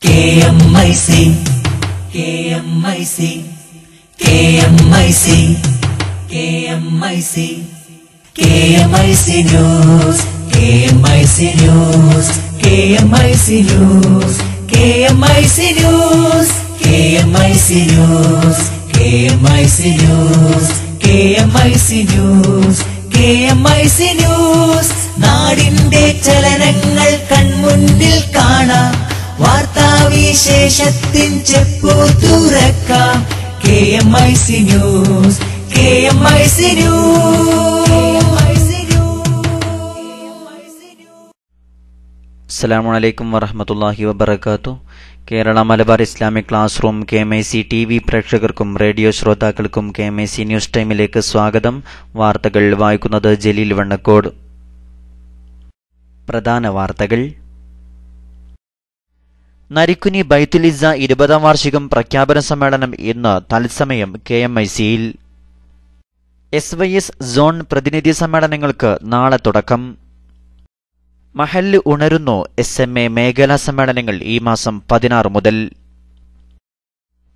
KMIC, KMIC, KMIC, KMIC, KMIC News, KMIC News, KMIC News, KMIC News, KMIC News, KMIC News, KMIC News, KMIC News. നാടിന്റെ ചലനങ്ങൾ കൺമുന്നിൽ കാണാം, വാർത്താവിശേഷത്തിൻ ചെപ്പു തുറക്കാം. KMIC News, KMIC News. അസ്സലാമു അലൈക്കും വറഹ്മത്തുള്ളാഹി വബറകാതുഹു. Kerala Malabar Islamic class room KMIC TV പ്രേക്ഷകർക്കും റേഡിയോ ശ്രോതാക്കൾക്കും KMIC ന്യൂസ് ടൈമിലേക്ക് സ്വാഗതം. വാർത്തകൾ വായിക്കുന്നത് ജലീൽ വണ്ണക്കോട്. പ്രധാന വാർത്തകൾ. നരിക്കുനി ബൈത്തുലിസ്സ 20ാം വാർഷികം പ്രഖ്യാപന സമ്മേളനം ഇന്ന് തത്സമയം KMICയിൽ. SYS സോൺ പ്രതിനിധി സമ്മേളനങ്ങൾക്ക് നാളെ തുടക്കം. മഹല്ല് ഉണരുന്നു SMA മേഖലാ സമ്മേളനങ്ങൾ ഈ മാസം 16 മുതൽ.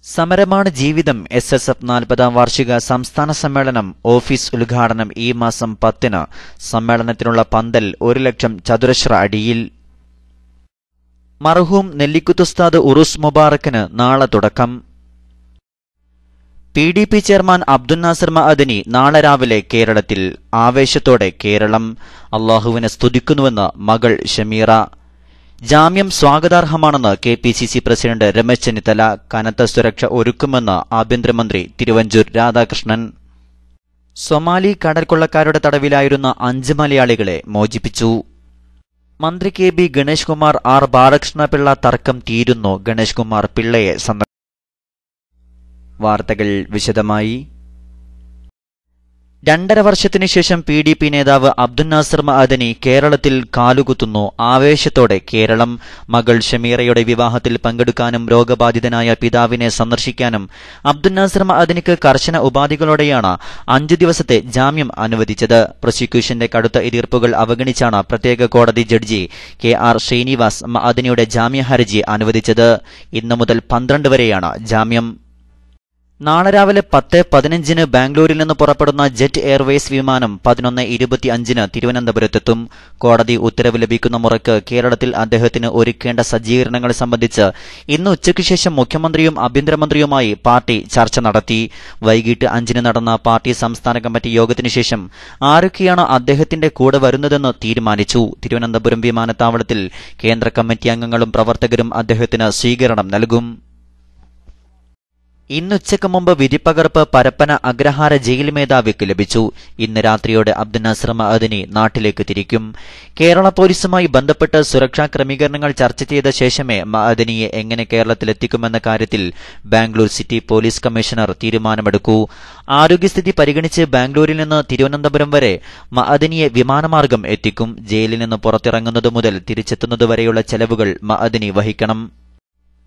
സമരമാണ് ജീവിതം SSF 40ാം വാർഷിക സംസ്ഥാന സമ്മേളനം ഓഫീസ് ഉദ്ഘാടനം ഈ മാസം 10-ന്. സമ്മേളനത്തിനുള്ള പന്തൽ 1 ലക്ഷം ചതുരശ്ര അടിയിൽ. മർഹൂം നെല്ലിക്കുത്തുസ്താദ് ഉറൂസ് മുബാറക്കിന് നാളെ തുടക്കം. PDP ചെയർമാൻ അബ്ദുൽ നാസർ മഅദനി നാളെ രാവിലെ കേരളത്തിൽ. ആവേശത്തോടെ കേരളം. അള്ളാഹുവിനെ സ്തുതിക്കുന്നുവെന്ന് മകൾ ഷമീറ. ജാമ്യം സ്വാഗതാർഹമാണെന്ന് KPCC പ്രസിഡന്റ് രമേശ് ചെന്നിത്തല. കനത്ത സുരക്ഷ ഒരുക്കുമെന്ന് ആഭ്യന്തരമന്ത്രി തിരുവഞ്ചൂർ രാധാകൃഷ്ണൻ. സൊമാലി കടൽക്കൊള്ളക്കാരുടെ തടവിലായിരുന്ന 5 മലയാളികളെ മോചിപ്പിച്ചു. മന്ത്രി KB ഗണേഷ് കുമാർ R ബാലകൃഷ്ണപിള്ള തർക്കം തീരുന്നു. ഗണേഷ് കുമാർ പിള്ളയെ വാർത്തകൾ വിശദമായി. 2.5 വർഷത്തിനു ശേഷം PDP നേതാവ് അബ്ദുൽ നാസർ മഅദനി കേരളത്തിൽ കാലുകുത്തുന്നു. ആവേശത്തോടെ കേരളം. മകൾ ഷമീറയുടെ വിവാഹത്തിൽ പങ്കെടുക്കാനും രോഗബാധിതനായ പിതാവിനെ സന്ദർശിക്കാനും അബ്ദുൽ നാസർ മഅദനിക്ക് കർശന ഉപാധികളോടെയാണ് 5 ദിവസത്തെ ജാമ്യം അനുവദിച്ചത്. പ്രോസിക്യൂഷന്റെ കടുത്ത എതിർപ്പുകൾ അവഗണിച്ചാണ് പ്രത്യേക കോടതി ജഡ്ജി KR ശ്രീനിവാസ് മഅദനിയുടെ ജാമ്യ ഹർജി അനുവദിച്ചത്. ഇന്നു മുതൽ 12 വരെയാണ് ജാമ്യം. നാളെ രാവിലെ 10:15-ന് ബാംഗ്ലൂരിൽ നിന്ന് പുറപ്പെടുന്ന ജെറ്റ് എയർവേസ് വിമാനം 11:25-ന് തിരുവനന്തപുരത്തെത്തും. കോടതി ഉത്തരവ് ലഭിക്കുന്ന മുറയ്ക്ക് കേരളത്തിൽ അദ്ദേഹത്തിന് ഒരുക്കേണ്ട സജ്ജീകരണങ്ങൾ സംബന്ധിച്ച് ഇന്ന് ഉച്ചയ്ക്ക് ശേഷം മുഖ്യമന്ത്രിയും ആഭ്യന്തരമന്ത്രിയുമായി പാർട്ടി ചർച്ച നടത്തി. വൈകിട്ട് 5-ന് നടന്ന പാർട്ടി സംസ്ഥാന കമ്മിറ്റി യോഗത്തിനു ശേഷം ആരൊക്കെയാണ് അദ്ദേഹത്തിന്റെ കൂടെ വരുന്നതെന്ന് തീരുമാനിച്ചു. തിരുവനന്തപുരം വിമാനത്താവളത്തിൽ കേന്ദ്ര കമ്മിറ്റി അംഗങ്ങളും പ്രവർത്തകരും അദ്ദേഹത്തിന് സ്വീകരണം നൽകും. ഇന്നുച്ചയ്ക്ക് മുമ്പ് വിധിപ്പകർപ്പ് പരപ്പന അഗ്രഹാര ജയിൽ മേധാവിക്ക് ലഭിച്ചു. ഇന്ന് രാത്രിയോടെ അബ്ദുൽ നാസർ മഅദനി നാട്ടിലേക്ക് തിരിക്കും. കേരള പോലീസുമായി ബന്ധപ്പെട്ട് സുരക്ഷാ ക്രമീകരണങ്ങൾ ചർച്ച ചെയ്ത ശേഷമേ മഅദനിയെ എങ്ങനെ കേരളത്തിലെത്തിക്കുമെന്ന കാര്യത്തിൽ ബാംഗ്ലൂർ സിറ്റി പോലീസ് കമ്മീഷണർ തീരുമാനമെടുക്കൂ. ആരോഗ്യസ്ഥിതി പരിഗണിച്ച് ബാംഗ്ലൂരിൽ നിന്ന് തിരുവനന്തപുരം വരെ മഅദനിയെ വിമാനമാർഗം എത്തിക്കും. ജയിലിൽ നിന്ന് പുറത്തിറങ്ങുന്നതു മുതൽ തിരിച്ചെത്തുന്നതുവരെയുള്ള ചെലവുകൾ മഅദനി വഹിക്കണം.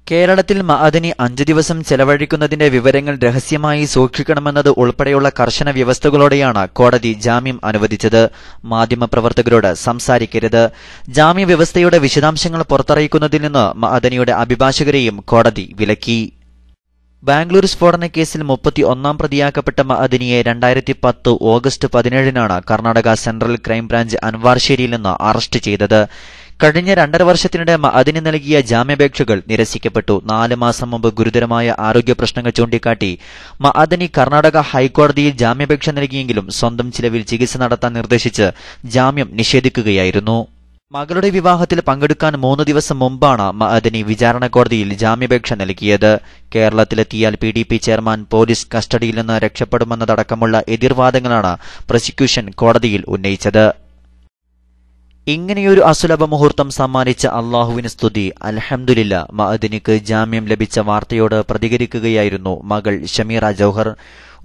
കേരളത്തിൽ മഅദനി 5 ദിവസം ചെലവഴിക്കുന്നതിന്റെ വിവരങ്ങൾ രഹസ്യമായി സൂക്ഷിക്കണമെന്നത് ഉൾപ്പെടെയുള്ള കർശന വ്യവസ്ഥകളോടെയാണ് കോടതി ജാമ്യം അനുവദിച്ചത്. മാധ്യമപ്രവർത്തകരോട് സംസാരിക്കരുത്. ജാമ്യവ്യവസ്ഥയുടെ വിശദാംശങ്ങൾ പുറത്തറിയിക്കുന്നതിൽ നിന്ന് മഅദനിയുടെ അഭിഭാഷകരെയും കോടതി വിലക്കി. ബാംഗ്ലൂർ സ്ഫോടന കേസിൽ 31-ാം പ്രതിയാക്കപ്പെട്ട മഅദനിയെ 2010 ഓഗസ്റ്റ് 17-നാണ് കർണാടക സെൻട്രൽ ക്രൈംബ്രാഞ്ച് അൻവാർശേരിയിൽ നിന്ന് അറസ്റ്റ് ചെയ്തത്. കഴിഞ്ഞ 2.5 വർഷത്തിനിടെ മഅദനി നൽകിയ ജാമ്യാപേക്ഷകൾ നിരസിക്കപ്പെട്ടു. 4 മാസം മുമ്പ് ഗുരുതരമായ ആരോഗ്യ പ്രശ്നങ്ങൾ ചൂണ്ടിക്കാട്ടി മഅദനി കർണാടക ഹൈക്കോടതിയിൽ ജാമ്യാപേക്ഷ നൽകിയെങ്കിലും സ്വന്തം ചിലവിൽ ചികിത്സ നടത്താൻ നിർദ്ദേശിച്ച് ജാമ്യം നിഷേധിക്കുകയായിരുന്നു. മകളുടെ വിവാഹത്തിൽ പങ്കെടുക്കാൻ 3 ദിവസം മുമ്പാണ് മഅദനി വിചാരണ കോടതിയിൽ ജാമ്യാപേക്ഷ നൽകിയത്. കേരളത്തിലെത്തിയാൽ PDP ചെയർമാൻ പോലീസ് കസ്റ്റഡിയിൽ നിന്ന് രക്ഷപ്പെടുമെന്നതടക്കമുള്ള എതിർവാദങ്ങളാണ് പ്രോസിക്യൂഷൻ കോടതിയിൽ ഉന്നയിച്ചത്. ഇങ്ങനെയൊരു അസുലഭ മുഹൂർത്തം സമ്മാനിച്ച അള്ളാഹുവിന് സ്തുതി. അൽഹംദുലില്ലാ. മഅദനിക്ക് ജാമ്യം ലഭിച്ച വാർത്തയോട് പ്രതികരിക്കുകയായിരുന്നു മകൾ ഷമീറ ജൗഹർ.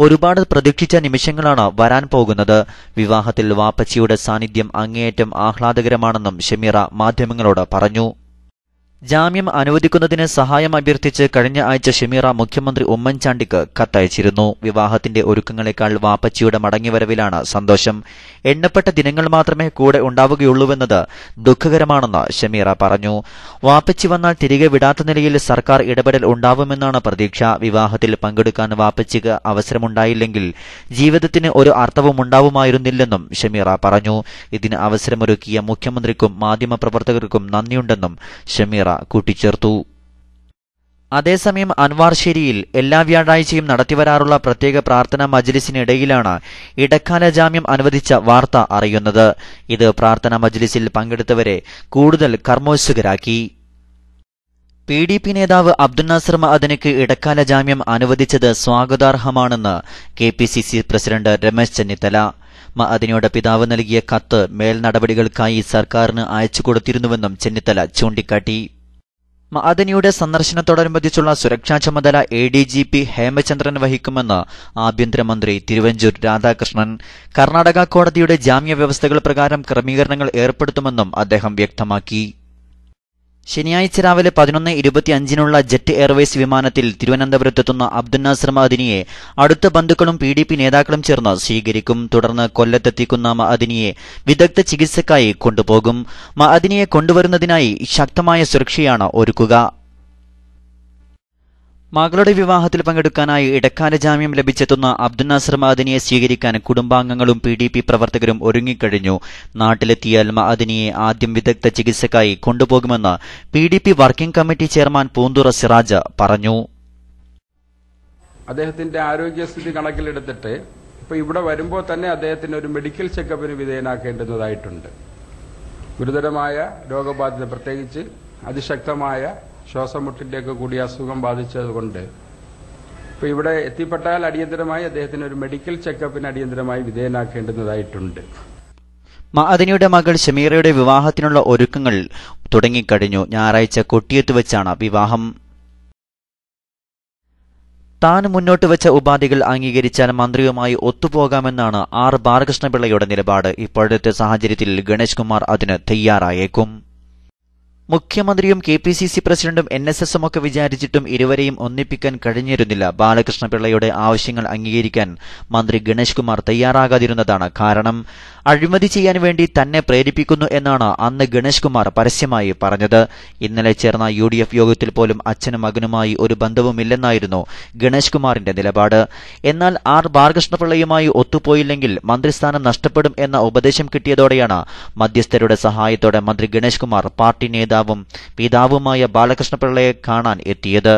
ഒരുപാട് പ്രതീക്ഷിച്ച നിമിഷങ്ങളാണ് വരാൻ പോകുന്നത്. വിവാഹത്തിൽ വാപ്പച്ചിയുടെ സാന്നിധ്യം അങ്ങേയറ്റം ആഹ്ലാദകരമാണെന്നും ഷമീറ മാധ്യമങ്ങളോട് പറഞ്ഞു. ജാമ്യം അനുവദിക്കുന്നതിന് സഹായം അഭ്യർത്ഥിച്ച് കഴിഞ്ഞ ആഴ്ച ഷമീറ മുഖ്യമന്ത്രി ഉമ്മൻചാണ്ടിക്ക് കത്തയച്ചിരുന്നു. വിവാഹത്തിന്റെ ഒരുക്കങ്ങളെക്കാൾ വാപ്പച്ചിയുടെ മടങ്ങിവരവിലാണ് സന്തോഷം. എണ്ണപ്പെട്ട ദിനങ്ങൾ മാത്രമേ കൂടെ ഉണ്ടാവുകയുള്ളൂവെന്നത് ദുഃഖകരമാണെന്ന് ഷമീറ പറഞ്ഞു. വാപ്പച്ചി വന്നാൽ തിരികെ വിടാത്ത നിലയിൽ സർക്കാർ ഇടപെടൽ ഉണ്ടാവുമെന്നാണ് പ്രതീക്ഷ. വിവാഹത്തിൽ പങ്കെടുക്കാൻ വാപ്പച്ചിക്ക് അവസരമുണ്ടായില്ലെങ്കിൽ ജീവിതത്തിന് ഒരു അർത്ഥവും ഉണ്ടാവുമായിരുന്നില്ലെന്നും ഷമീറ പറഞ്ഞു. ഇതിന് അവസരമൊരുക്കിയ മുഖ്യമന്ത്രിക്കും മാധ്യമപ്രവർത്തകർക്കും നന്ദിയുണ്ടെന്നും ഷമീറ കൂട്ടിച്ചേർത്തു. അതേസമയം അൻവാർശേരിയിൽ എല്ലാ വ്യാഴാഴ്ചയും നടത്തിവരാറുള്ള പ്രത്യേക പ്രാർത്ഥനാ മജ്ലിസിനിടയിലാണ് ഇടക്കാല ജാമ്യം അനുവദിച്ച വാർത്ത അറിയുന്നത്. ഇത് പ്രാർത്ഥനാ മജ്ലിസിൽ പങ്കെടുത്തവരെ കൂടുതൽ കർമ്മോത്സുകരാക്കി. PDP നേതാവ് അബ്ദുൽ നാസർ മഅദനിക്ക് ഇടക്കാല ജാമ്യം അനുവദിച്ചത് സ്വാഗതാർഹമാണെന്ന് KPCC പ്രസിഡന്റ് രമേശ് ചെന്നിത്തല. മഅദനിയുടെ പിതാവ് നൽകിയ കത്ത് മേൽ നടപടികൾക്കായി സർക്കാരിന് അയച്ചുകൊടുത്തിരുന്നുവെന്നും ചെന്നിത്തല ചൂണ്ടിക്കാട്ടി. മഅദനിയുടെ സന്ദർശനത്തോടനുബന്ധിച്ചുള്ള സുരക്ഷാ ചുമതല ADGP ഹേമചന്ദ്രൻ വഹിക്കുമെന്ന് ആഭ്യന്തരമന്ത്രി തിരുവഞ്ചൂർ രാധാകൃഷ്ണൻ. കർണാടക കോടതിയുടെ ജാമ്യ വ്യവസ്ഥകൾ പ്രകാരം ക്രമീകരണങ്ങൾ ഏർപ്പെടുത്തുമെന്നും അദ്ദേഹം വ്യക്തമാക്കി. ശനിയാഴ്ച രാവിലെ 11:25 ജെറ്റ് എയർവേസ് വിമാനത്തിൽ തിരുവനന്തപുരത്തെത്തുന്ന അബ്ദുൽ നാസർ മഅദനിയെ അടുത്ത ബന്ധുക്കളും PDP നേതാക്കളും ചേർന്ന് സ്വീകരിക്കും. തുടർന്ന് കൊല്ലത്തെത്തിക്കുന്ന മഅദനിയെ വിദഗ്ധ ചികിത്സയ്ക്കായി കൊണ്ടുപോകും. മഅദനിയെ കൊണ്ടുവരുന്നതിനായി ശക്തമായ സുരക്ഷയാണ് ഒരുക്കുക. മകളുടെ വിവാഹത്തിൽ പങ്കെടുക്കാനായി ഇടക്കാല ജാമ്യം ലഭിച്ചെത്തുന്ന അബ്ദുൽ നാസർ മഅദനിയെ സ്വീകരിക്കാൻ കുടുംബാംഗങ്ങളും PDP പ്രവർത്തകരും ഒരുങ്ങിക്കഴിഞ്ഞു. നാട്ടിലെത്തിയാൽ മഅദനിയെ ആദ്യം വിദഗ്ധ ചികിത്സയ്ക്കായി കൊണ്ടുപോകുമെന്ന് PDP working committee chairman Poonthura Siraj പറഞ്ഞു. അദ്ദേഹത്തിന്റെ ആരോഗ്യസ്ഥിതി കണക്കിലെടുത്തിട്ട് ഇപ്പൊ ഇവിടെ വരുമ്പോൾ തന്നെ അദ്ദേഹത്തിന് ഒരു മെഡിക്കൽ ചെക്കപ്പിന് വിധേയനാക്കേണ്ടുന്നതായിട്ടുണ്ട്. ഗുരുതരമായ രോഗബാധിത, പ്രത്യേകിച്ച് അതിശക്തമായ ശ്വാസമുട്ടിന്റെയൊക്കെ കൂടി അസുഖം ബാധിച്ചതുകൊണ്ട് ഇപ്പൊ ഇവിടെ എത്തിപ്പെട്ടാൽ അടിയന്തരമായി അദ്ദേഹത്തിന് ഒരു മെഡിക്കൽ ചെക്കപ്പിന് അടിയന്തരമായി വിധേയനാക്കേണ്ടുന്നതായിട്ടുണ്ട്. മഅദനിയുടെ മകൾ ഷമീറയുടെ വിവാഹത്തിനുള്ള ഒരുക്കങ്ങൾ തുടങ്ങിക്കഴിഞ്ഞു. ഞായറാഴ്ച കൊട്ടിയത്ത് വെച്ചാണ് വിവാഹം. താൻ മുന്നോട്ട് വെച്ച ഉപാധികൾ അംഗീകരിച്ചാൽ മന്ത്രിയുമായി ഒത്തുപോകാമെന്നാണ് ബാലകൃഷ്ണപിള്ളയുടെ നിലപാട്. ഇപ്പോഴത്തെ സാഹചര്യത്തിൽ ഗണേഷ് കുമാർ അതിന് തയ്യാറായേക്കും. മുഖ്യമന്ത്രിയും KPCC പ്രസിഡന്റും NSSും ഒക്കെ വിചാരിച്ചിട്ടും ഇരുവരെയും ഒന്നിപ്പിക്കാൻ കഴിഞ്ഞിരുന്നില്ല. ബാലകൃഷ്ണപിള്ളയുടെ ആവശ്യങ്ങൾ അംഗീകരിക്കാൻ മന്ത്രി ഗണേഷ് കുമാർ തയ്യാറാകാതിരുന്നതാണ് കാരണം. അഴിമതി ചെയ്യാൻ വേണ്ടി തന്നെ പ്രേരിപ്പിക്കുന്നു എന്നാണ് അന്ന് ഗണേഷ് കുമാർ പരസ്യമായി പറഞ്ഞത്. ഇന്നലെ ചേർന്ന UDF യോഗത്തിൽ പോലും അച്ഛനും മകനുമായി ഒരു ബന്ധവുമില്ലെന്നായിരുന്നു ഗണേഷ് കുമാറിന്റെ നിലപാട്. എന്നാൽ ബാലകൃഷ്ണപിള്ളയുമായി ഒത്തുപോയില്ലെങ്കിൽ മന്ത്രിസ്ഥാനം നഷ്ടപ്പെടും എന്ന ഉപദേശം കിട്ടിയതോടെയാണ് മധ്യസ്ഥരുടെ സഹായത്തോടെ മന്ത്രി ഗണേഷ് കുമാർ പാർട്ടി നേതാവും പിതാവുമായ ബാലകൃഷ്ണപിള്ളയെ കാണാൻ എത്തിയത്.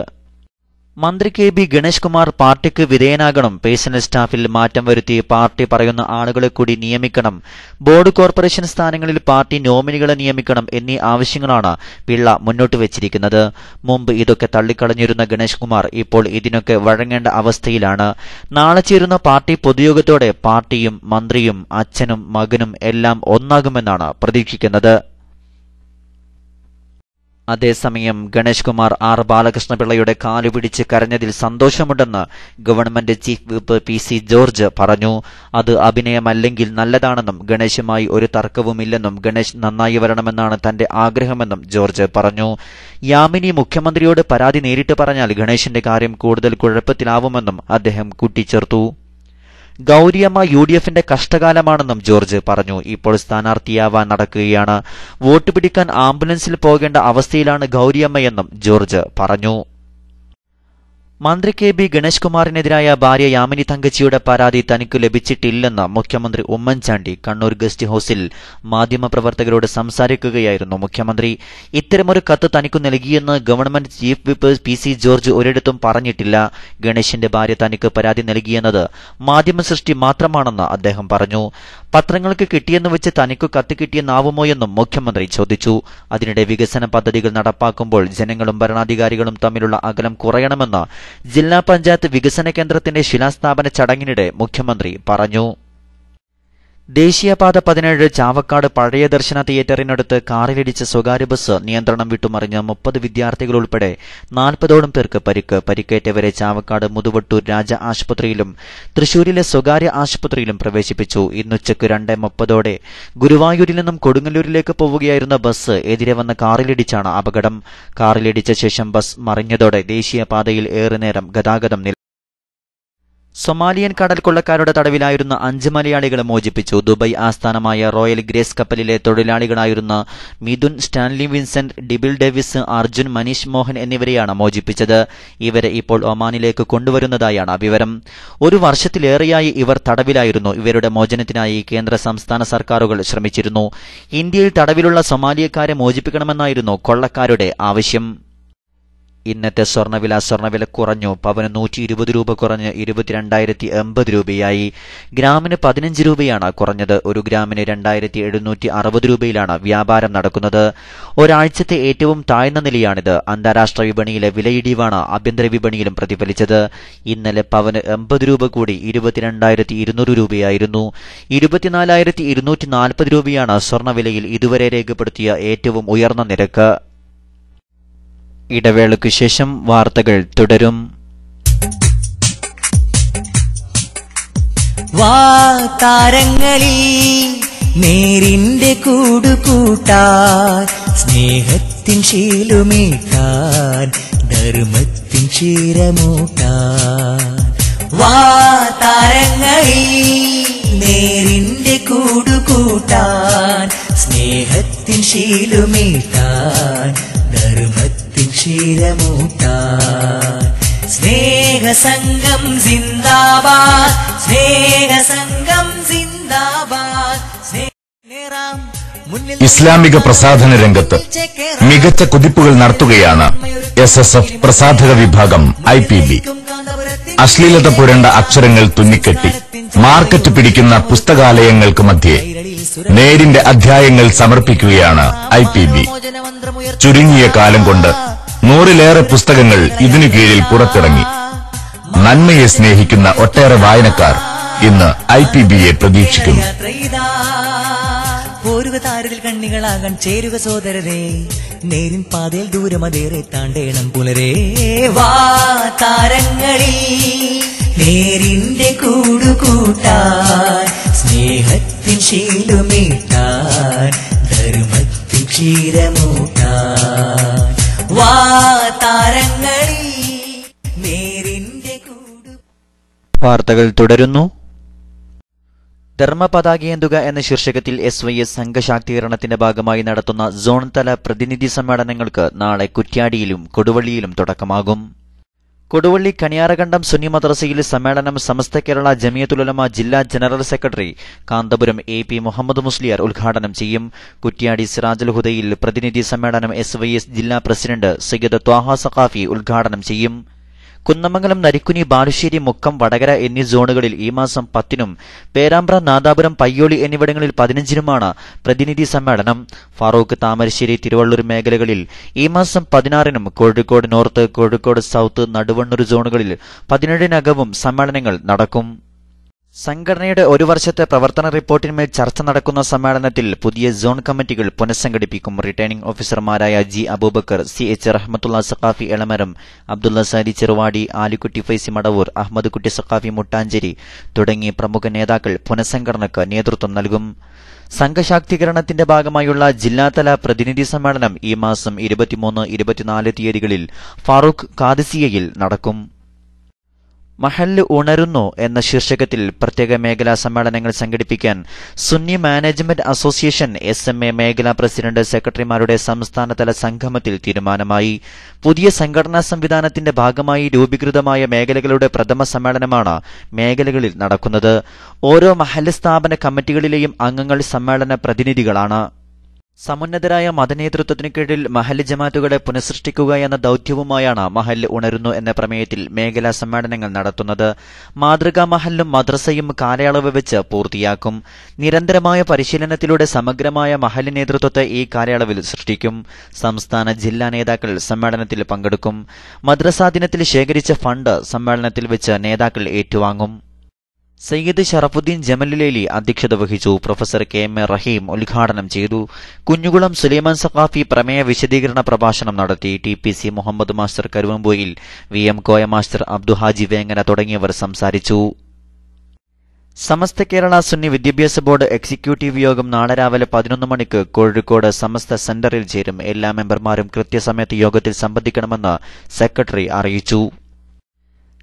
മന്ത്രി KB ഗണേഷ് കുമാർ പാർട്ടിക്ക് വിധേയനാകണം. പേഴ്സണൽ സ്റ്റാഫിൽ മാറ്റം വരുത്തി പാർട്ടി പറയുന്ന ആളുകളെ കൂടി നിയമിക്കണം. ബോർഡ് കോർപ്പറേഷൻ സ്ഥാനങ്ങളിൽ പാർട്ടി നോമിനികളെ നിയമിക്കണം എന്നീ ആവശ്യങ്ങളാണ് പിള്ള മുന്നോട്ട് വെച്ചിരിക്കുന്നത്. മുമ്പ് ഇതൊക്കെ തള്ളിക്കളഞ്ഞിരുന്ന ഗണേഷ് കുമാർ ഇപ്പോൾ ഇതിനൊക്കെ വഴങ്ങേണ്ട അവസ്ഥയിലാണ്. നാളെ ചേരുന്ന പാർട്ടി പൊതുയോഗത്തോടെ പാർട്ടിയും മന്ത്രിയും അച്ഛനും മകനും എല്ലാം ഒന്നാകുമെന്നാണ് പ്രതീക്ഷിക്കുന്നത്. അതേസമയം ഗണേഷ് കുമാർ ബാലകൃഷ്ണപിള്ളയുടെ കാലുപിടിച്ച് കരഞ്ഞതിൽ സന്തോഷമുണ്ടെന്ന് government chief whip PC George പറഞ്ഞു. അത് അഭിനയമല്ലെങ്കിൽ നല്ലതാണെന്നും ഗണേശുമായി ഒരു തർക്കവുമില്ലെന്നും ഗണേശ് നന്നായി വരണമെന്നാണ് തന്റെ ആഗ്രഹമെന്നും ജോർജ് പറഞ്ഞു. യാമിനി മുഖ്യമന്ത്രിയോട് പരാതി നേരിട്ട് പറഞ്ഞാൽ ഗണേശിന്റെ കാര്യം കൂടുതൽ കുഴപ്പത്തിലാവുമെന്നും അദ്ദേഹം കൂട്ടിച്ചേർത്തു. ഗൗരിയമ്മ UDFന്റെ കഷ്ടകാലമാണെന്നും ജോർജ് പറഞ്ഞു. ഇപ്പോൾ സ്ഥാനാർത്ഥിയാവാൻ നടക്കുകയാണ്. വോട്ട് പിടിക്കാൻ ആംബുലൻസിൽ പോകേണ്ട അവസ്ഥയിലാണ് ഗൗരിയമ്മയെന്നും ജോർജ് പറഞ്ഞു. മന്ത്രി KB ഗണേഷ് കുമാറിനെതിരായ ഭാര്യ യാമിനി തങ്കച്ചിയുടെ പരാതി തനിക്ക് ലഭിച്ചിട്ടില്ലെന്ന് മുഖ്യമന്ത്രി ഉമ്മൻചാണ്ടി കണ്ണൂർ ഗസ്റ്റ് ഹൌസിൽ മാധ്യമപ്രവർത്തകരോട് സംസാരിക്കുകയായിരുന്നു മുഖ്യമന്ത്രി. ഇത്തരമൊരു കത്ത് തനിക്കു നൽകിയെന്ന് government chief whip PC George ഒരിടത്തും പറഞ്ഞിട്ടില്ല. ഗണേഷിന്റെ ഭാര്യ തനിക്ക് പരാതി നൽകിയെന്നത് മാധ്യമ സൃഷ്ടി മാത്രമാണെന്ന് അദ്ദേഹം പറഞ്ഞു. പത്രങ്ങൾക്ക് കിട്ടിയെന്ന് വെച്ച് തനിക്കു കത്ത് കിട്ടിയെന്നാവുമോയെന്നും മുഖ്യമന്ത്രി ചോദിച്ചു. അതിനിടെ വികസന പദ്ധതികൾ നടപ്പാക്കുമ്പോൾ ജനങ്ങളും ഭരണാധികാരികളും തമ്മിലുള്ള അകലം കുറയണമെന്ന് ജില്ലാ പഞ്ചായത്ത് വികസന കേന്ദ്രത്തിന്റെ ശിലാസ്ഥാപന ചടങ്ങിനിടെ മുഖ്യമന്ത്രി പറഞ്ഞു. ദേശീയപാത 17 ചാവക്കാട് പഴയ ദർശന തിയേറ്ററിനടുത്ത് കാറിലിടിച്ച സ്വകാര്യ ബസ് നിയന്ത്രണം വിട്ടുമറിഞ്ഞ 30 വിദ്യാർത്ഥികൾ ഉൾപ്പെടെ 40ഓളം പേർക്ക് പരിക്ക്. പരിക്കേറ്റവരെ ചാവക്കാട് മുതുവട്ടൂർ രാജ ആശുപത്രിയിലും തൃശൂരിലെ സ്വകാര്യ ആശുപത്രിയിലും പ്രവേശിപ്പിച്ചു. ഇന്നുച്ചയ്ക്ക് 2:30ഓടെ ഗുരുവായൂരിൽ നിന്നും കൊടുങ്ങല്ലൂരിലേക്ക് പോവുകയായിരുന്ന ബസ് എതിരെ വന്ന കാറിലിടിച്ചാണ് അപകടം. കാറിലിടിച്ച ശേഷം ബസ് മറിഞ്ഞതോടെ ദേശീയപാതയിൽ ഏറെ നേരം ഗതാഗതം നിലച്ചു. സൊമാലിയൻ കടൽ കൊള്ളക്കാരുടെ തടവിലായിരുന്ന 5 മലയാളികളെ മോചിപ്പിച്ചു. ദുബായ് ആസ്ഥാനമായ റോയൽ ഗ്രേസ് കപ്പലിലെ തൊഴിലാളികളായിരുന്ന മിഥുൻ, സ്റ്റാൻലി വിൻസെന്റ്, ഡിബിൾ ഡേവിസ്, അർജുൻ, മനീഷ് മോഹൻ എന്നിവരെയാണ് മോചിപ്പിച്ചത്. ഇവരെ ഇപ്പോൾ ഒമാനിലേക്ക് കൊണ്ടുവരുന്നതായാണ് വിവരം. 1 വർഷത്തിലേറെയായി ഇവർ തടവിലായിരുന്നു. ഇവരുടെ മോചനത്തിനായി കേന്ദ്ര സംസ്ഥാന സർക്കാരുകൾ ശ്രമിച്ചിരുന്നു. ഇന്ത്യയിൽ തടവിലുള്ള സൊമാലിയക്കാരെ മോചിപ്പിക്കണമെന്നായിരുന്നു കൊള്ളക്കാരുടെ ആവശ്യം. ഇന്നത്തെ സ്വർണ്ണവില കുറഞ്ഞു. പവന് 120 രൂപ കുറഞ്ഞ് 22,080 രൂപയായി. ഗ്രാമിന് 15 രൂപയാണ് കുറഞ്ഞത്. 1 ഗ്രാമിന് 2,760 രൂപയിലാണ് വ്യാപാരം നടക്കുന്നത്. ഒരാഴ്ചത്തെ ഏറ്റവും താഴ്ന്ന നിലയാണിത്. അന്താരാഷ്ട്ര വിപണിയിലെ വിലയിടിവാണ് ആഭ്യന്തര വിപണിയിലും പ്രതിഫലിച്ചത്. ഇന്നലെ പവന് 80 രൂപ കൂടി 22,200 രൂപയായിരുന്നു. 24,240 രൂപയാണ് സ്വർണ്ണവിലയിൽ ഇതുവരെ രേഖപ്പെടുത്തിയ ഏറ്റവും ഉയർന്ന നിരക്ക്. ഇടവേളയ്ക്കു ശേഷം വാർത്തകൾ തുടരും. വാതാരങ്ങളിൽ നേരിന്റെ കൂടുകൂട്ടാൻ, സ്നേഹത്തിൻ ശീലുമേക്കാൻ, ധർമ്മത്തിൻ ക്ഷീരമൂട്ടാൻ. വാതാരങ്ങളിൽ നേരിന്റെ കൂടുകൂട്ടാൻ, സ്നേഹത്തിൻ ശീലുമേക്കാൻ, ധർമ്മത്തിൻ ക്ഷീരമൂട്ടാൻ. സ്നേഹസംഗം സിന്ദാബാദ്, സ്നേഹസംഗം സിന്ദാബാദ്. ഇസ്ലാമിക പ്രസാധന രംഗത്ത് മികച്ച കുതിപ്പുകൾ നടത്തുകയാണ് SSF പ്രസാധക വിഭാഗം IPB. അശ്ലീലത പുരണ്ട അക്ഷരങ്ങൾ തുന്നിക്കെട്ടി മാർക്കറ്റ് പിടിക്കുന്ന പുസ്തകാലയങ്ങൾക്ക് മധ്യേ നേരിന്റെ അധ്യായങ്ങൾ സമർപ്പിക്കുകയാണ് IPB. ചുരുങ്ങിയ കാലം കൊണ്ട് 100-ലേറെ പുസ്തകങ്ങൾ ഇതിനു കീഴിൽ പുറത്തിറങ്ങി. നന്മയെ സ്നേഹിക്കുന്ന ഒട്ടേറെ വായനക്കാർ ഇന്ന് IPBയെ പ്രതീക്ഷിക്കുന്നു. പോരുക താരതിൽ കണ്ണികളാകാൻ ചേരുക സോദരരെ, നേരിൻ പാതയിൽ ദൂരമതേറെ താണ്ടേണം പുലരേ. വാതാരങ്ങളിൽ നേരിന്റെ കൂടുകൂട്ടാൻ, സ്നേഹത്തിൻ ശീലുമീട്ടാൻ, ധർമ്മത്തിൻ ക്ഷീരമൂട്ടാൻ. വാതാരങ്ങളിൽ നേരിന്റെ കൂടു. വാർത്തകൾ തുടരുന്നു. ധർമ്മപതാകയേന്തുക എന്ന ശീർഷകത്തിൽ SYS സംഘശാക്തീകരണത്തിന്റെ ഭാഗമായി നടത്തുന്ന സോൺ തല പ്രതിനിധി സമ്മേളനങ്ങൾക്ക് നാളെ കുറ്റ്യാടിയിലും കൊടുവള്ളിയിലും തുടക്കമാകും. കൊടുവള്ളി കണിയാറകണ്ടം സുന്നി മദ്രസയിൽ സമ്മേളനം സമസ്ത കേരള ജമിയത്തുൽ-ഉലമ ജില്ലാ general secretary Kanthapuram AP Muhammad Musliyar ഉദ്ഘാടനം ചെയ്യും. കുറ്റ്യാടി സിറാജുൽ ഹുദയിൽ പ്രതിനിധി സമ്മേളനം SYS ജില്ലാ പ്രസിഡന്റ് സയ്യിദ് ത്വാഹ സഖാഫി ഉദ്ഘാടനം ചെയ്യും. കുന്നമംഗലം, നരിക്കുനി, ബാലുശ്ശേരി, മുക്കം, വടകര എന്നീ സോണുകളിൽ ഈ മാസം 10-നും പേരാമ്പ്ര, നാദാപുരം, പയ്യോളി എന്നിവിടങ്ങളിൽ 15-നുമാണ് പ്രതിനിധി സമ്മേളനം. ഫാറൂഖ്, താമരശ്ശേരി, തിരുവള്ളൂർ മേഖലകളിൽ ഈ മാസം 16-നും കോഴിക്കോട് നോർത്ത്, കോഴിക്കോട് സൌത്ത്, നടുവണ്ണൂർ സോണുകളിൽ 17-നകവും സമ്മേളനങ്ങൾ നടക്കും. സംഘടനയുടെ 1 വർഷത്തെ പ്രവർത്തന റിപ്പോർട്ടിന്മേൽ ചർച്ച നടക്കുന്ന സമ്മേളനത്തിൽ പുതിയ സോൺ കമ്മിറ്റികൾ പുനഃസംഘടിപ്പിക്കും. റിട്ടേണിംഗ് ഓഫീസർമാരായ G. അബൂബക്കർ, CH റഹ്മത്തുള്ള സഖാഫി എളമരം, അബ്ദുള്ള സാരി ചെറുവാടി, ആലിക്കുട്ടി ഫൈസി മടവൂർ, അഹമ്മദ് കുട്ടി സഖാഫി മുട്ടാഞ്ചേരി തുടങ്ങി പ്രമുഖ നേതാക്കൾ പുനഃസംഘടനയ്ക്ക് നേതൃത്വം നൽകും. സംഘശാക്തീകരണത്തിന്റെ ഭാഗമായുള്ള ജില്ലാതല പ്രതിനിധി സമ്മേളനം ഈ മാസം 23, 24 തീയതികളിൽ ഫാറൂഖ് ഖാദിസിയയിൽ നടക്കും. മഹല്ല് ഉണരുന്നു എന്ന ശീർഷകത്തിൽ പ്രത്യേക മേഖലാ സമ്മേളനങ്ങൾ സംഘടിപ്പിക്കാൻ സുന്നി മാനേജ്മെന്റ് അസോസിയേഷൻ SMA മേഖലാ പ്രസിഡന്റ് സെക്രട്ടറിമാരുടെ സംസ്ഥാനതല സംഗമത്തിൽ തീരുമാനമായി. പുതിയ സംഘടനാ സംവിധാനത്തിന്റെ ഭാഗമായി രൂപീകൃതമായ മേഖലകളുടെ പ്രഥമ സമ്മേളനമാണ് മേഖലകളിൽ നടക്കുന്നത്. ഓരോ മഹല്ല് സ്ഥാപന കമ്മിറ്റികളിലെയും അംഗങ്ങൾ സമ്മേളന പ്രതിനിധികളാണ്. സമുന്നതരായ മതനേതൃത്വത്തിനു കീഴിൽ മഹല്ല് ജമാഅത്തുകളെ പുനഃസൃഷ്ടിക്കുക എന്ന ദൌത്യവുമായാണ് മഹല്ല് ഉണരുന്നു എന്ന പ്രമേയത്തിൽ മേഖലാ സമ്മേളനങ്ങൾ നടത്തുന്നത്. മാതൃകാ മഹല്ലും മദ്രസയും കാലയളവ് വെച്ച് പൂർത്തിയാക്കും. നിരന്തരമായ പരിശീലനത്തിലൂടെ സമഗ്രമായ മഹല്ല് നേതൃത്വത്തെ ഈ കാലയളവിൽ സൃഷ്ടിക്കും. സംസ്ഥാന, ജില്ലാ നേതാക്കൾ സമ്മേളനത്തിൽ പങ്കെടുക്കും. മദ്രസാ ദിനത്തിൽ ശേഖരിച്ച ഫണ്ട് സമ്മേളനത്തിൽ വെച്ച് നേതാക്കൾ ഏറ്റുവാങ്ങും. സയ്യിദ് ഷറഫുദ്ദീൻ ജമലുലേലി അധ്യക്ഷത വഹിച്ചു. പ്രൊഫസർ കെ എം എ റഹീം ഉദ്ഘാടനം ചെയ്തു. കുഞ്ഞുകുളം സുലൈമാൻ സഖാഫി പ്രമേയ വിശദീകരണ പ്രഭാഷണം നടത്തി. TPC Muhammad master Karuvampoyil, VM Koya master, Abduhaji വേങ്ങന തുടങ്ങിയവർ സംസാരിച്ചു. സമസ്ത കേരള സുന്നി വിദ്യാഭ്യാസ ബോർഡ് എക്സിക്യൂട്ടീവ് യോഗം നാളെ രാവിലെ 11 മണിക്ക് കോഴിക്കോട് സമസ്ത സെന്ററിൽ ചേരും. എല്ലാ മെമ്പർമാരും കൃത്യസമയത്ത് യോഗത്തിൽ സംബന്ധിക്കണമെന്ന് സെക്രട്ടറി അറിയിച്ചു.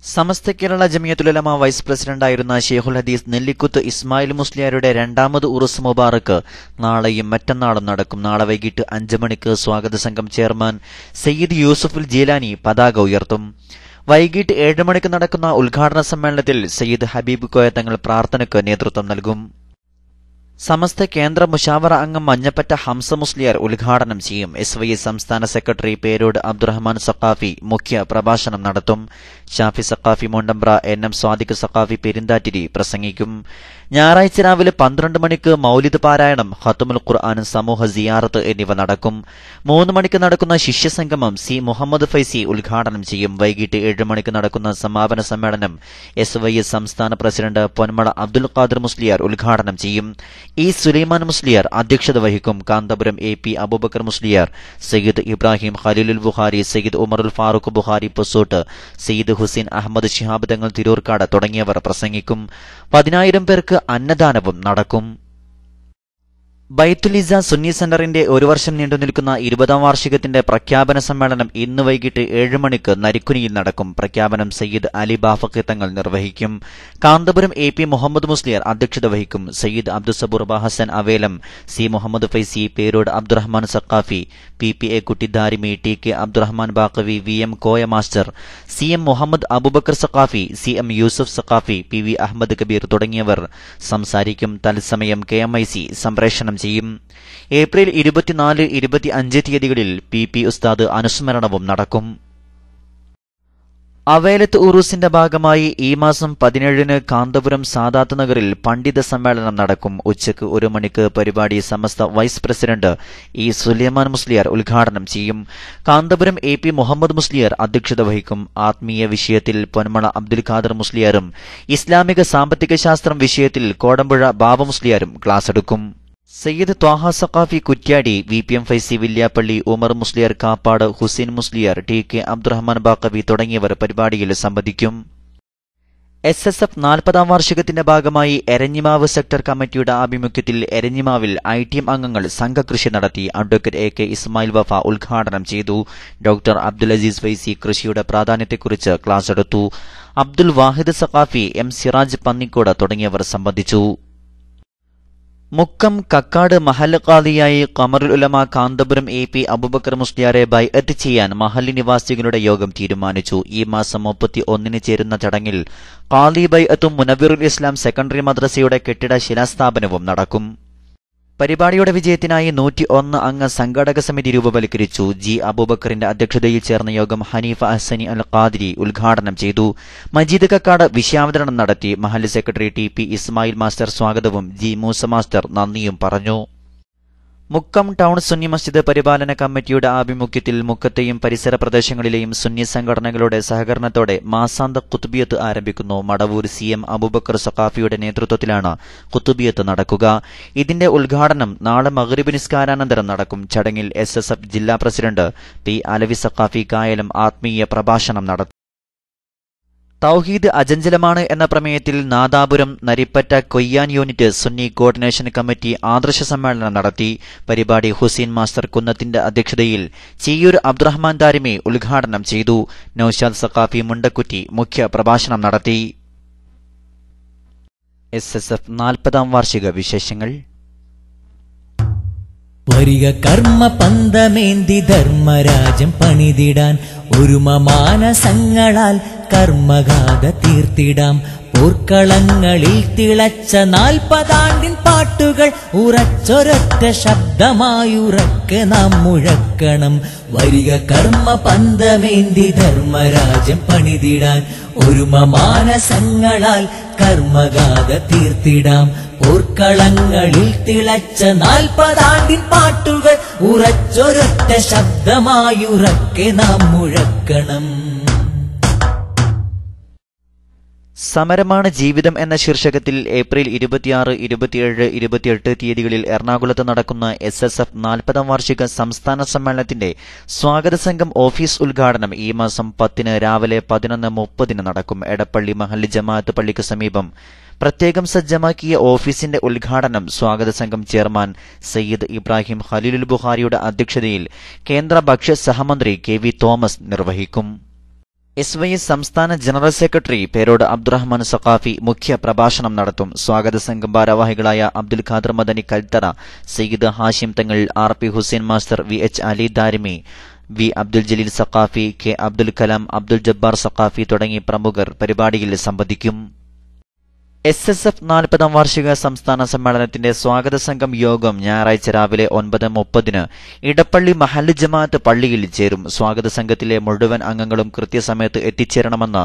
സമസ്ത കേരള ജമിയത്തുൽ ഉലമ വൈസ് പ്രസിഡന്റായിരുന്ന ഷെയ്ഖുൽ ഹദീസ് നെല്ലിക്കുത്ത് ഇസ്മായിൽ മുസ്ലിയാരുടെ 2ാമത് ഉറുസ് മുബാറക്ക് നാളെയും മറ്റന്നാളും നടക്കും. നാളെ വൈകിട്ട് 5 മണിക്ക് സ്വാഗത സംഘം ചെയർമാൻ സയ്യിദ് യൂസുഫുൽ ജീലാനി പതാക ഉയർത്തും. വൈകിട്ട് 7 മണിക്ക് നടക്കുന്ന ഉദ്ഘാടന സമ്മേളനത്തിൽ സയ്യിദ് ഹബീബ് കോയ തങ്ങൾ പ്രാർത്ഥനയ്ക്ക് നേതൃത്വം നൽകും. സമസ്ത കേന്ദ്ര മുഷാവറ അംഗം മഞ്ഞപ്പറ്റ ഹംസ മുസ്ലിയാർ ഉദ്ഘാടനം ചെയ്യും. SYS സംസ്ഥാന സെക്രട്ടറി പേരോട് അബ്ദുറഹ്മാൻ സഖാഫി മുഖ്യ പ്രഭാഷണം നടത്തും. ഷാഫി സഖാഫി മുണ്ടമ്പ്ര, NM സ്വാദിഖ് സഖാഫി പെരിന്താറ്റിരി പ്രസംഗിക്കും. ഞായറാഴ്ച രാവിലെ 12 മണിക്ക് മൗലിദ് പാരായണം, ഖത്മുൽ ഖുർആൻ, സമൂഹ സിയാറത്ത് എന്നിവ നടക്കും. 3 മണിക്ക് നടക്കുന്ന ശിഷ്യസംഗമം C മുഹമ്മദ് ഫൈസി ഉദ്ഘാടനം ചെയ്യും. വൈകിട്ട് 7 മണിക്ക് നടക്കുന്ന സമാപന സമ്മേളനം SYS സംസ്ഥാന പ്രസിഡന്റ് പൊന്മള അബ്ദുൽ ഖാദർ മുസ്ലിയാർ ഉദ്ഘാടനം ചെയ്യും. E സുലൈമാൻ മുസ്ലിയാർ അധ്യക്ഷത വഹിക്കും. കാന്തപുരം AP അബൂബക്കർ മുസ്ലിയാർ, സയ്യിദ് ഇബ്രാഹിം ഖലീലുൽ ബുഖാരി, സയ്യിദ് ഉമറുൽ ഫാറൂഖ് ബുഖാരി പൊസോട്ട്, സയ്യിദ് ഹുസൈൻ അഹമ്മദ് ശിഹാബ് തങ്ങൾ തിരൂർക്കാട് തുടങ്ങിയവർ പ്രസംഗിക്കും. 10,000 പേർക്ക് അന്നദാനവും നടക്കും. ബൈത്തുലിസ സുന്നി സെന്ററിന്റെ 1 വർഷം നീണ്ടുനിൽക്കുന്ന 20ാം വാർഷികത്തിന്റെ പ്രഖ്യാപന സമ്മേളനം ഇന്ന് വൈകിട്ട് 7 മണിക്ക് നരിക്കുനിയിൽ നടക്കും. പ്രഖ്യാപനം സയ്യിദ് അലി ബാഫഖി തങ്ങൾ നിർവഹിക്കും. കാന്തപുരം AP മുഹമ്മദ് മുസ്ലിയാർ അധ്യക്ഷത വഹിക്കും. Sayyid അബ്ദുസബൂർ Hasan Avelam, C Muhammad Faizy, Perode Abdurahman Saqafi, PPA Kuttidarimi, TK Abdurahman Baqavi, VM Koya master, CM Muhammad Abubakar Saqafi, CM Yusuf Saqafi, PV Ahmed Kabeer തുടങ്ങിയവർ സംസാരിക്കും. തത്സമയം KMIC സംപ്രേഷണം ചെയ്യും. ഏപ്രിൽ 24, 25 തീയതികളിൽ PP ഉസ്താദ് അനുസ്മരണവും നടക്കും. അവേലത്ത് ഉറൂസിന്റെ ഭാഗമായി ഈ മാസം 17-ന് കാന്തപുരം സാദാത്ത് നഗറിൽ പണ്ഡിത സമ്മേളനം നടക്കും. ഉച്ചയ്ക്ക് 1 മണിക്ക് പരിപാടി Samastha vice president E Sulaiman Musliyar ഉദ്ഘാടനം ചെയ്യും. കാന്തപുരം AP മുഹമ്മദ് മുസ്ലിയാർ അധ്യക്ഷത വഹിക്കും. ആത്മീയ വിഷയത്തിൽ പൊന്മള അബ്ദുൽ ഖാദർ മുസ്ലിയാരും ഇസ്ലാമിക സാമ്പത്തിക ശാസ്ത്രം വിഷയത്തിൽ കോടമ്പുഴ ബാബ മുസ്ലിയാരും ക്ലാസ് എടുക്കും. സയ്യിദ് ത്വാഹ സഖാഫി കുറ്റ്യാടി, VPM ഫൈസി വില്യാപ്പള്ളി, ഉമർ മുസ്ലിയാർ കാപ്പാട്, ഹുസൈൻ മുസ്ലിയാർ, TK അബ്ദുറഹ്മാൻ ബാഖവി തുടങ്ങിയവർ പരിപാടിയിൽ സംബന്ധിക്കും. SSF 40ാം വാർഷികത്തിന്റെ ഭാഗമായി എരഞ്ഞിമാവ് സെക്ടർ കമ്മിറ്റിയുടെ ആഭിമുഖ്യത്തിൽ എരഞ്ഞിമാവിൽ ITM അംഗങ്ങൾ സംഘകൃഷി നടത്തി. അഡ്വക്കേറ്റ് AK ഇസ്മായിൽ വഫ ഉദ്ഘാടനം ചെയ്തു. ഡോക്ടർ അബ്ദുൽ അസീസ് ഫൈസി കൃഷിയുടെ പ്രാധാന്യത്തെക്കുറിച്ച് ക്ലാസ് എടുത്തു. അബ്ദുൽ വാഹിദ് സഖാഫി, M സിറാജ് പന്നിക്കോട് തുടങ്ങിയവർ സംബന്ധിച്ചു. മുക്കം കക്കാട് മഹല്ല് ഖാദിയായി ഖമറുൽ ഉലമ കാന്തപുരം AP അബൂബക്കർ മുസ്ലിയാരെ ബൈഅത്ത് ചെയ്യാൻ മഹല്ല് നിവാസികളുടെ യോഗം തീരുമാനിച്ചു. ഈ മാസം 31-ന് ചേരുന്ന ചടങ്ങിൽ ഖാദി ബൈഅത്തും മുനവ്വിറുൽ ഇസ്ലാം സെക്കൻഡറി മദ്രസയുടെ കെട്ടിട ശിലാസ്ഥാപനവും നടക്കും. പരിപാടിയുടെ വിജയത്തിനായി 101 അംഗ സംഘാടക സമിതി രൂപവൽക്കരിച്ചു. G അബൂബക്കറിന്റെ അധ്യക്ഷതയിൽ ചേർന്ന യോഗം ഹനീഫ അഹ്സനി അൽ ഖാദിരി ഉദ്ഘാടനം ചെയ്തു. മജീദ് കക്കാട് വിഷയാവതരണം നടത്തി. മഹല്ല് സെക്രട്ടറി TP ഇസ്മായിൽ മാസ്റ്റർ സ്വാഗതവും G മൂസ മാസ്റ്റർ നന്ദിയും പറഞ്ഞു. മുക്കം ടൗൺ സുന്നി മസ്ജിദ് പരിപാലന കമ്മിറ്റിയുടെ ആഭിമുഖ്യത്തിൽ മുക്കത്തെയും പരിസര പ്രദേശങ്ങളിലെയും സുന്നി സംഘടനകളുടെ സഹകരണത്തോടെ മാസാന്ത ഖുത്ബിയത്ത് ആരംഭിക്കുന്നു. മടവൂർ CM അബൂബക്കർ സഖാഫിയുടെ നേതൃത്വത്തിലാണ് ഖുത്ബിയത്ത് നടക്കുക. ഇതിന്റെ ഉദ്ഘാടനം നാളെ മഗ്രിബ് നിസ്കാരാനന്തരം നടക്കും. ചടങ്ങിൽ SSF ജില്ലാ പ്രസിഡന്റ് P അലവി സഖാഫി കായലം ആത്മീയ പ്രഭാഷണം നടത്തും. തൗഹീദ് അജഞ്ചലമാണ് എന്ന പ്രമേയത്തിൽ നാദാപുരം നരിപ്പറ്റ കൊയ്യാൻ യൂണിറ്റ് സുന്നി കോർഡിനേഷൻ കമ്മിറ്റി ആദർശ സമ്മേളനം നടത്തി. പരിപാടി ഹുസൈൻ മാസ്റ്റർ കുന്നത്തിന്റെ അധ്യക്ഷതയിൽ ചിയ്യൂർ അബ്ദുറഹ്മാൻ ദാരിമി ഉദ്ഘാടനം ചെയ്തു. നൌഷാദ് സഖാഫി മുണ്ടക്കുറ്റി മുഖ്യ പ്രഭാഷണം നടത്തി. SSF 40ാം വാർഷിക വിശേഷങ്ങൾ. വരിക കർമ്മ പന്തമേന്തി ധർമ്മരാജ്യം പണിതിടാൻ ഒരുമ മാനസങ്ങളാൽ കർമ്മഗാഥ തീർത്തിടാം. പോർക്കളങ്ങളിൽ തിളച്ച 40 ആണ്ടിൻ പാട്ടുകൾ ഉറച്ചൊരൊറ്റ ശബ്ദമായുറക്കെ നാം മുഴക്കണം. വരിക കർമ്മ പന്തമേന്തി ധർമ്മരാജ്യം പണിതിടാൻ ഒരുമ മാനസങ്ങളാൽ കർമ്മഗാഥ തീർത്തിടാം. പോർക്കളങ്ങളിൽ തിളച്ച 40 ആണ്ടിൻ പാട്ടുകൾ ഉറച്ചൊരൊറ്റ ശബ്ദമായുറക്കെ നാം മുഴക്കണം. സമരമാണ് ജീവിതം എന്ന ശീർഷകത്തിൽ ഏപ്രിൽ 26, 27, 28 തീയതികളിൽ എറണാകുളത്ത് നടക്കുന്ന SSF 40ാം വാർഷിക സംസ്ഥാന സമ്മേളനത്തിന്റെ സ്വാഗത സംഘം ഓഫീസ് ഉദ്ഘാടനം ഈ മാസം 10 രാവിലെ 11:30 നടക്കും. എടപ്പള്ളി മഹല്ല് ജമാഅത്ത് പള്ളിക്ക് സമീപം പ്രത്യേകം സജ്ജമാക്കിയ ഓഫീസിന്റെ ഉദ്ഘാടനം സ്വാഗത സംഘം ചെയർമാൻ സയ്യിദ് ഇബ്രാഹിം ഖലീലുൽ ബുഖാരിയുടെ അധ്യക്ഷതയിൽ കേന്ദ്ര ഭക്ഷ്യ സഹമന്ത്രി KV തോമസ് നിർവഹിക്കും. SYS സംസ്ഥാന ജനറൽ സെക്രട്ടറി പേരോട് അബ്ദുറഹ്മാൻ സഖാഫി മുഖ്യ പ്രഭാഷണം നടത്തും. സ്വാഗത സംഘം ഭാരവാഹികളായ Abdul Khader Madani കൽത്തറ, Sayyid Hashim Thangal, RP Hussain master, VH Ali Darimi, V Abdul Jaleel Saqafi, K Abdul Kalam, Abdul Jabbar Saqafi തുടങ്ങി പ്രമുഖർ പരിപാടിയിൽ സംബന്ധിക്കും. SSF 40ാം വാർഷിക സംസ്ഥാന സമ്മേളനത്തിന്റെ സ്വാഗത സംഘം യോഗം ഞായറാഴ്ച രാവിലെ 9:30 ഇടപ്പള്ളി മഹല്ല് ജമാഅത്ത് പള്ളിയിൽ ചേരും. സ്വാഗത സംഘത്തിലെ മുഴുവൻ അംഗങ്ങളും കൃത്യസമയത്ത് എത്തിച്ചേരണമെന്ന്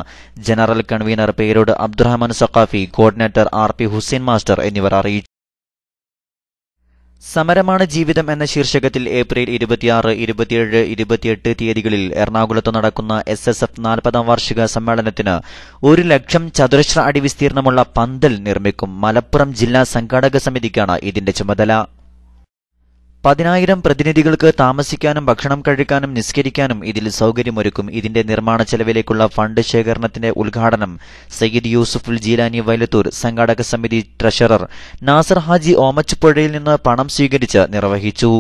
general convener Perode Abdurahman Saqafi, coordinator RP Hussain master എന്നിവർ അറിയിച്ചു. സമരമാണ് ജീവിതം എന്ന ശീർഷകത്തിൽ ഏപ്രിൽ 26, 27, 28 തീയതികളിൽ എറണാകുളത്ത് നടക്കുന്ന SSF 40ാം വാർഷിക സമ്മേളനത്തിന് 1,00,000 ചതുരശ്ര അടി വിസ്തീർണമുള്ള പന്തൽ നിർമ്മിക്കും. മലപ്പുറം ജില്ലാ സംഘാടക സമിതിക്കാണ് ഇതിന്റെ ചുമതല. 10,000 പ്രതിനിധികൾക്ക് താമസിക്കാനും ഭക്ഷണം കഴിക്കാനും നിസ്കരിക്കാനും ഇതിൽ സൗകര്യമൊരുക്കും. ഇതിന്റെ നിർമ്മാണ ചെലവിലേക്കുള്ള ഫണ്ട് ശേഖരണത്തിന്റെ ഉദ്ഘാടനം സയ്യിദ് യൂസുഫുൽ ജീലാനി വൈലത്തൂർ, സംഘാടക സമിതി ട്രഷറർ നാസർ ഹാജി ഓമച്ചുപുഴയിൽ നിന്ന് പണം സ്വീകരിച്ച് നിർവഹിച്ചു.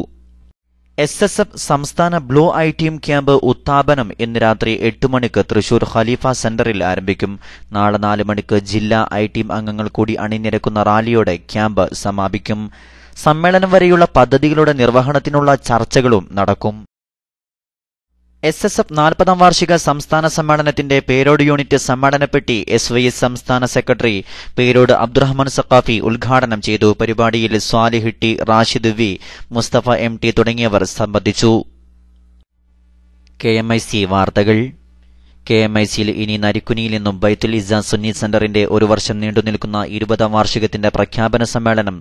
SSF സംസ്ഥാന ബ്ലൂ ഐ ടീം ക്യാമ്പ് ഉത്താപനം ഇന്ന് രാത്രി 8 മണിക്ക് തൃശൂർ ഖലീഫ സെന്ററിൽ ആരംഭിക്കും. നാളെ 4 മണിക്ക് ജില്ലാ ഐ ടീം അംഗങ്ങൾ കൂടി അണിനിരക്കുന്ന റാലിയോടെ ക്യാമ്പ് സമാപിക്കും. സമ്മേളനം വരെയുള്ള പദ്ധതികളുടെ നിർവഹണത്തിനുള്ള ചർച്ചകളും നടക്കും. SSF 40ാം വാർഷിക സംസ്ഥാന സമ്മേളനത്തിന്റെ പേരോട് യൂണിറ്റ് സമ്മേളനപ്പെട്ടി SYS സംസ്ഥാന സെക്രട്ടറി പേരോട് അബ്ദുറഹ്മാൻ സഖാഫി ഉദ്ഘാടനം ചെയ്തു. പരിപാടിയിൽ Swalih T, Rashid V, Mustafa MT തുടങ്ങിയവർ സംബന്ധിച്ചു. KMIC വാർത്തകൾ. KMICയിൽ ഇനി നരിക്കുനിയിൽ നിന്നും ബൈത്തുൽ ഇസ്സ സുന്നി സെന്ററിന്റെ 1 വർഷം നീണ്ടുനിൽക്കുന്ന 20ാം വാർഷികത്തിന്റെ പ്രഖ്യാപന സമ്മേളനം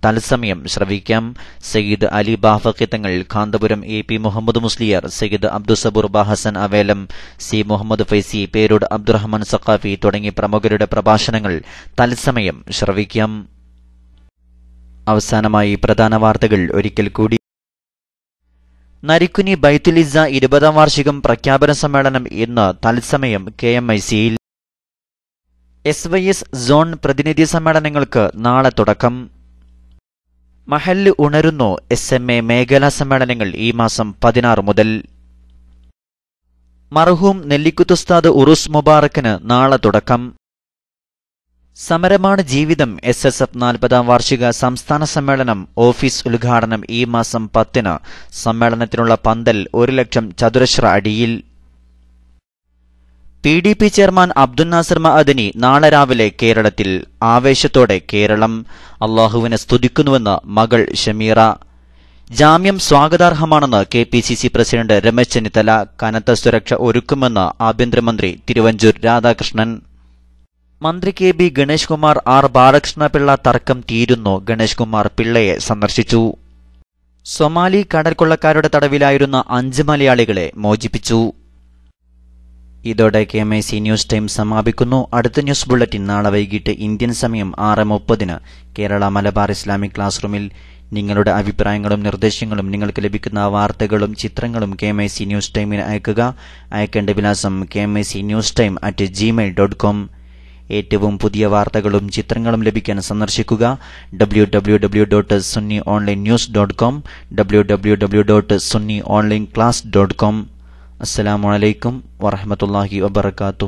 തത്സമയം ശ്രവിക്കാം. സയ്യിദ് അലി ബാഫഖി തങ്ങൾ, കാന്തപുരം AP മുഹമ്മദ് മുസ്ലിയാർ, സയ്യിദ് അബ്ദുസബൂർ ബാഹസൻ അവേലം, C മുഹമ്മദ് ഫൈസി, പേരോട് അബ്ദുറഹ്മാൻ സഖാഫി തുടങ്ങി പ്രമുഖരുടെ പ്രഭാഷണങ്ങൾ തത്സമയം ശ്രവിക്കാം. അവസാനമായി പ്രധാന വാർത്തകൾ ഒരിക്കൽ കൂടി. നരിക്കുനി ബൈത്തുൽ ഇസ്സ 20ാം വാർഷികം പ്രഖ്യാപന സമ്മേളനം ഇന്ന് തത്സമയം KMICയിൽ. SYS സോൺ പ്രതിനിധി സമ്മേളനങ്ങൾക്ക് നാളെ തുടക്കം. മഹല്ല് ഉണരുന്നു SMA മേഖലാ സമ്മേളനങ്ങൾ ഈ മാസം 16 മുതൽ. മർഹൂം നെല്ലിക്കുത്തുസ്താദ് ഉറൂസ് മുബാറക്കിന് നാളെ തുടക്കം. സമരമാണ് ജീവിതം SSF 40ാം വാർഷിക സംസ്ഥാന സമ്മേളനം ഓഫീസ് ഉദ്ഘാടനം ഈ മാസം 10. സമ്മേളനത്തിനുള്ള പന്തൽ 1,00,000 ചതുരശ്ര അടിയിൽ. PDP ചെയർമാൻ അബ്ദുൽ നാസർ മഅദനി നാളെ രാവിലെ കേരളത്തിൽ. ആവേശത്തോടെ കേരളം അള്ളാഹുവിനെ സ്തുതിക്കുന്നുവെന്ന് മകൾ ഷമീറ. ജാമ്യം സ്വാഗതാർഹമാണെന്ന് KPCC പ്രസിഡന്റ് രമേശ് ചെന്നിത്തല. കനത്ത സുരക്ഷ ഒരുക്കുമെന്ന് ആഭ്യന്തരമന്ത്രി തിരുവഞ്ചൂർ രാധാകൃഷ്ണൻ. മന്ത്രി KB ഗണേഷ് കുമാർ, R ബാലകൃഷ്ണപിള്ള തർക്കം തീരുന്നു. ഗണേഷ് കുമാർ പിള്ളയെ സന്ദർശിച്ചു. സൊമാലി കടൽക്കൊള്ളക്കാരുടെ തടവിലായിരുന്ന 5 മലയാളികളെ മോചിപ്പിച്ചു. ഇതോടെ KMIC ന്യൂസ് ടൈം സമാപിക്കുന്നു. അടുത്ത ന്യൂസ് ബുള്ളറ്റിൻ നാളെ വൈകിട്ട് ഇന്ത്യൻ സമയം 6:30 കേരള മലബാർ ഇസ്ലാമിക് ക്ലാസ് റൂമിൽ. നിങ്ങളുടെ അഭിപ്രായങ്ങളും നിർദ്ദേശങ്ങളും നിങ്ങൾക്ക് ലഭിക്കുന്ന വാർത്തകളും ചിത്രങ്ങളും KMIC ന്യൂസ് ടൈമിന് അയക്കുക. അയക്കേണ്ട വിലാസം KMICnewstime@gmail.com. ഏറ്റവും പുതിയ വാർത്തകളും ചിത്രങ്ങളും ലഭിക്കാൻ സന്ദർശിക്കുക www.sunnyonlinenews.com, www.sunnyonlineclass.com. അസ്സലാമു അലൈക്കും വറഹ്മത്തുള്ളാഹി വബറകാതുഹു.